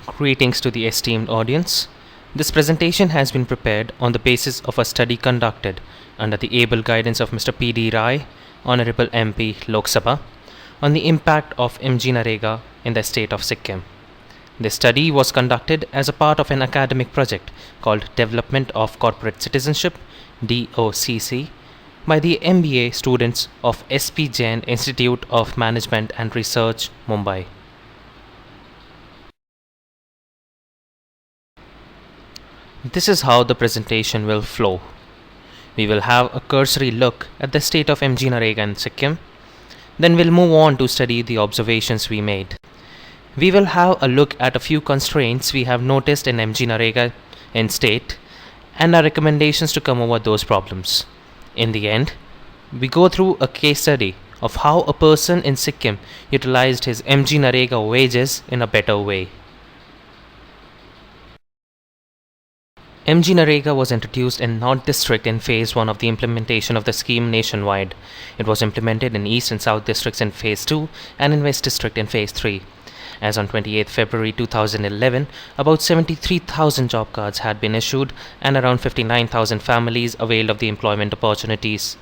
Greetings to the esteemed audience. This presentation has been prepared on the basis of a study conducted under the able guidance of Mr. PD Rai, Honorable MP, Lok Sabha, on the impact of MGNREGA in the state of Sikkim. This study was conducted as a part of an academic project called Development of Corporate Citizenship (DOCC) by the MBA students of Jain Institute of Management and Research, Mumbai. This is how the presentation will flow. We will have a cursory look at the state of MGNREGA in Sikkim. Then we'll move on to study the observations we made. We will have a look at a few constraints we have noticed in MGNREGA in state and our recommendations to come over those problems. In the end, we go through a case study of how a person in Sikkim utilized his MGNREGA wages in a better way. MGNREGA was introduced in North District in Phase 1 of the implementation of the scheme nationwide. It was implemented in East and South Districts in Phase 2 and in West District in Phase 3. As on 28 February 2011, about 73,000 job cards had been issued and around 59,000 families availed of the employment opportunities.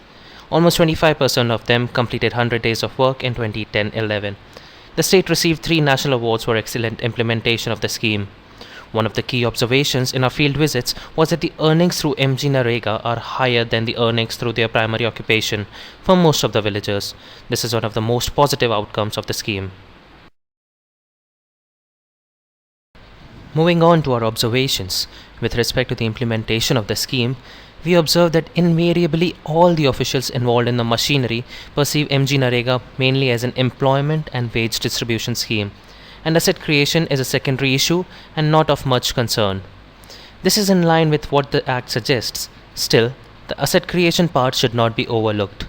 Almost 25% of them completed 100 days of work in 2010-11. The state received 3 national awards for excellent implementation of the scheme. One of the key observations in our field visits was that the earnings through MGNREGA are higher than the earnings through their primary occupation for most of the villagers. This is one of the most positive outcomes of the scheme. Moving on to our observations, with respect to the implementation of the scheme, we observe that invariably all the officials involved in the machinery perceive MGNREGA mainly as an employment and wage distribution scheme, and asset creation is a secondary issue and not of much concern. This is in line with what the Act suggests. Still, the asset creation part should not be overlooked.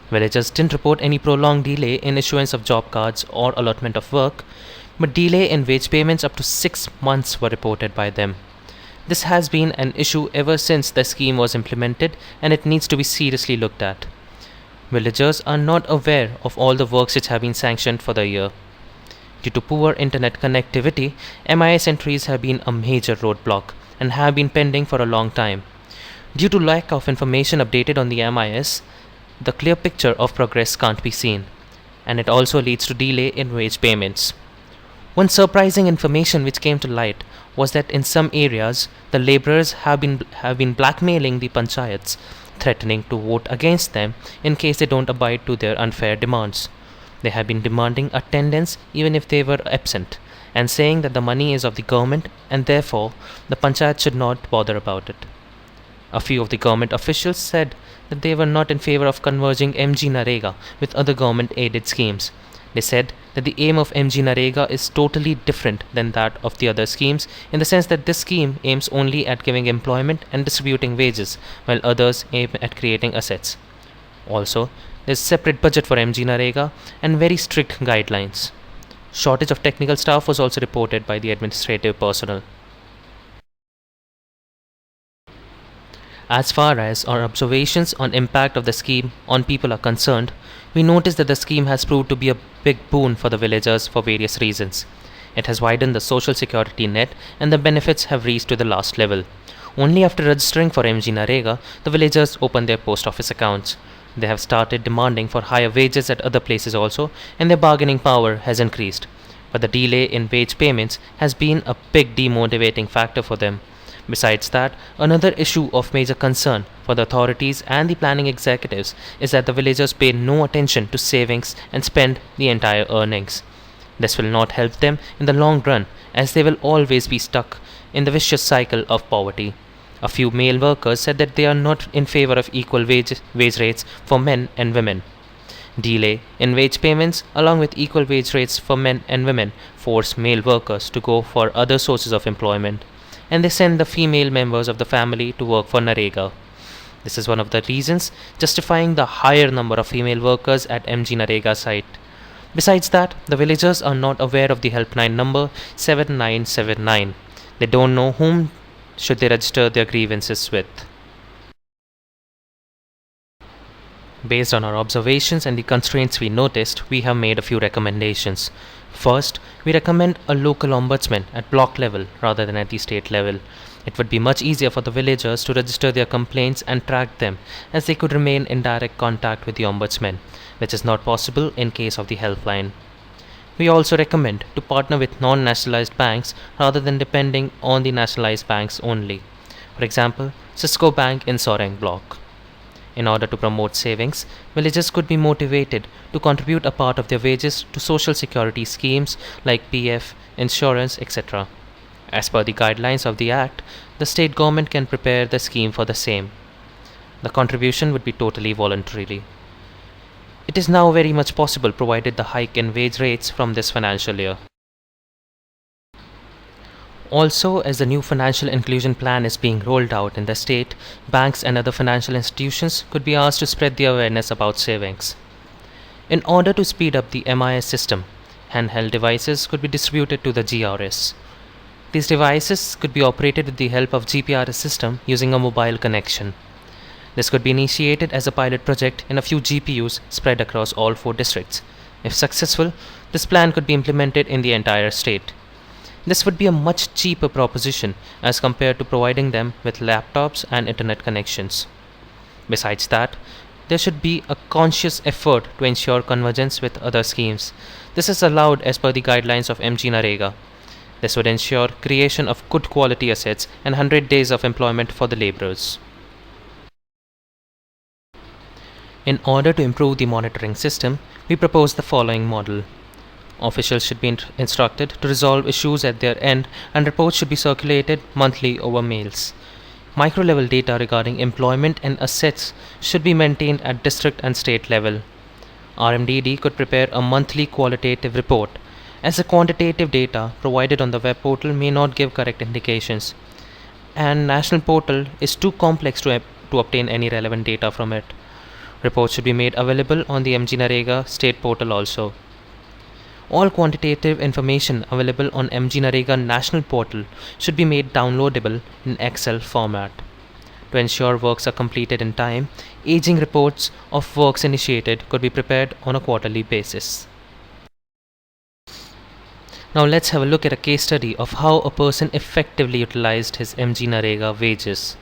Villagers didn't report any prolonged delay in issuance of job cards or allotment of work, but delay in wage payments up to 6 months were reported by them. This has been an issue ever since the scheme was implemented, and it needs to be seriously looked at. Villagers are not aware of all the works which have been sanctioned for the year. Due to poor internet connectivity, MIS entries have been a major roadblock and have been pending for a long time. Due to lack of information updated on the MIS, the clear picture of progress can't be seen, and it also leads to delay in wage payments. One surprising information which came to light was that in some areas, the labourers have been blackmailing the panchayats, threatening to vote against them in case they don't abide to their unfair demands. They have been demanding attendance even if they were absent, and saying that the money is of the government and therefore the panchayat should not bother about it. A few of the government officials said that they were not in favour of converging MGNREGA with other government-aided schemes. They said that the aim of MGNREGA is totally different than that of the other schemes, in the sense that this scheme aims only at giving employment and distributing wages, while others aim at creating assets. Also, there is separate budget for MGNREGA and very strict guidelines. Shortage of technical staff was also reported by the administrative personnel. As far as our observations on impact of the scheme on people are concerned, we notice that the scheme has proved to be a big boon for the villagers for various reasons. It has widened the social security net and the benefits have reached to the last level. Only after registering for MGNREGA, the villagers open their post office accounts. They have started demanding for higher wages at other places also, and their bargaining power has increased. But the delay in wage payments has been a big demotivating factor for them. Besides that, another issue of major concern for the authorities and the planning executives is that the villagers pay no attention to savings and spend the entire earnings. This will not help them in the long run, as they will always be stuck in the vicious cycle of poverty. A few male workers said that they are not in favor of equal wage rates for men and women. Delay in wage payments along with equal wage rates for men and women force male workers to go for other sources of employment, and they send the female members of the family to work for NREGA. This is one of the reasons justifying the higher number of female workers at MGNREGA site. Besides that, the villagers are not aware of the helpline number 7979. They don't know whom should they register their grievances with. Based on our observations and the constraints we noticed, we have made a few recommendations. First, we recommend a local ombudsman at block level rather than at the state level. It would be much easier for the villagers to register their complaints and track them, as they could remain in direct contact with the ombudsman, which is not possible in case of the helpline. We also recommend to partner with non-nationalized banks rather than depending on the nationalized banks only. For example, Cisco Bank in Soreng block. In order to promote savings, villagers could be motivated to contribute a part of their wages to social security schemes like PF, insurance, etc. As per the guidelines of the Act, the state government can prepare the scheme for the same. The contribution would be totally voluntary. It is now very much possible provided the hike in wage rates from this financial year. Also, as the new financial inclusion plan is being rolled out in the state, banks and other financial institutions could be asked to spread the awareness about savings. In order to speed up the MIS system, handheld devices could be distributed to the GRS. These devices could be operated with the help of GPRS system using a mobile connection. This could be initiated as a pilot project in a few GPUs spread across all 4 districts. If successful, this plan could be implemented in the entire state. This would be a much cheaper proposition as compared to providing them with laptops and internet connections. Besides that, there should be a conscious effort to ensure convergence with other schemes. This is allowed as per the guidelines of MGNREGA. This would ensure creation of good quality assets and 100 days of employment for the laborers. In order to improve the monitoring system, we propose the following model. Officials should be instructed to resolve issues at their end, and reports should be circulated monthly over mails. Micro-level data regarding employment and assets should be maintained at district and state level. RMDD could prepare a monthly qualitative report, as the quantitative data provided on the web portal may not give correct indications, and national portal is too complex to obtain any relevant data from it. Reports should be made available on the MGNREGA state portal also. All quantitative information available on MGNREGA national portal should be made downloadable in Excel format. To ensure works are completed in time, aging reports of works initiated could be prepared on a quarterly basis. Now let's have a look at a case study of how a person effectively utilized his MGNREGA wages.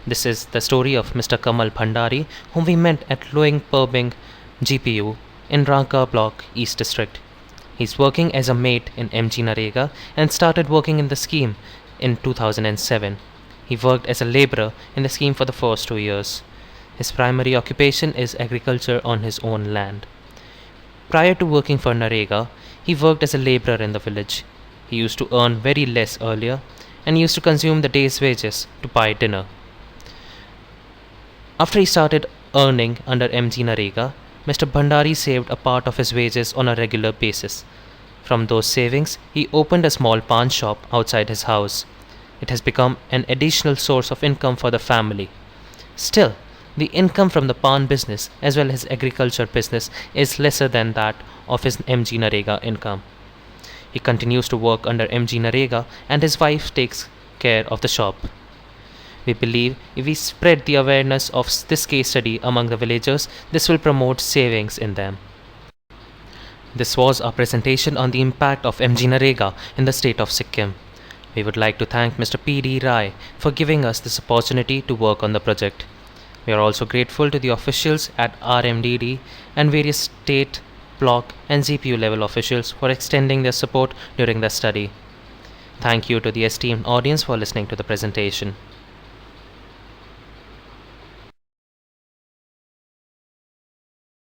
This is the story of Mr. Kamal Bhandari, whom we met at Loing Purbing GPU in Ranka Block, East District. He's working as a mate in MGNREGA and started working in the scheme in 2007. He worked as a laborer in the scheme for the first 2 years. His primary occupation is agriculture on his own land. Prior to working for NREGA, he worked as a laborer in the village. He used to earn very less earlier and used to consume the day's wages to buy dinner. After he started earning under MGNREGA, Mr. Bhandari saved a part of his wages on a regular basis. From those savings, he opened a small pawn shop outside his house. It has become an additional source of income for the family. Still, the income from the pawn business as well as agriculture business is lesser than that of his MGNREGA income. He continues to work under MGNREGA and his wife takes care of the shop. We believe if we spread the awareness of this case study among the villagers, this will promote savings in them. This was our presentation on the impact of MGNREGA in the state of Sikkim. We would like to thank Mr. PD Rai for giving us this opportunity to work on the project. We are also grateful to the officials at RMDD and various state, block and GPU level officials for extending their support during the study. Thank you to the esteemed audience for listening to the presentation.